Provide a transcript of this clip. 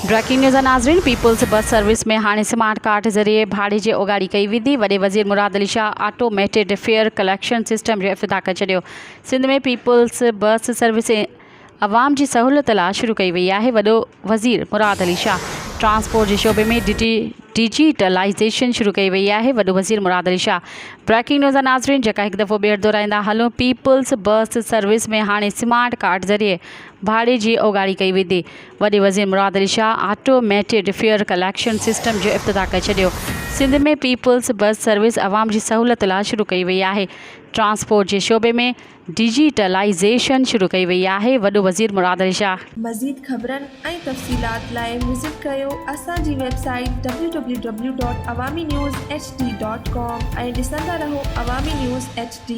Breaking news नाज़रीन। Peoples bus service में हाणे स्मार्ट कार्ड ज़रिए भाड़े जी उगाड़ी कई वेंदी। वॾे वज़ीर Murad Ali Shah automated fare collection system जो इफ़्तिताह करे छॾियो। सिंध में पीपल्स बस सर्विस अवाम जी सहूलियत लाइ शुरू कई वई आहे। वॾो वज़ीर मुराद अली शाह ट्रांसपोर्ट जे शोबे में डिजिटलाइज़ेशन शुरू कई वई आहे। वॾो वज़ीर मुराद अली शाह। ब्रेकिंग न्यूज़ नाज़रीन जेका हिकु दफ़ो ॿीहर दोहराईंदा हलूं। पीपल्स बस सर्विस में हाणे स्मार्ट कार्ड ज़रिए भाड़े जी उगाड़ी कई वेंदी। वॾे वज़ीर Murad Ali Shah automated fare collection system जो इफ़्तिताह करे छॾियो। सिंध में पीपल्स बस सर्विस अवाम जी सहूलियत लाइ शुरू कई वई आहे। ट्रांसपोर्ट जे शोबे में डिजिटलाइज़ेशन शुरू कई वई आहे। वॾो वज़ीर मुराद अली शाह। मज़ीद ख़बरनि ऐं तफ़सीलात लाइ विज़िट कयो असांजी वेबसाइट www.awamiNewsHD.com ऐं ॾिसंदा रहो अवामी न्यूज़ HD।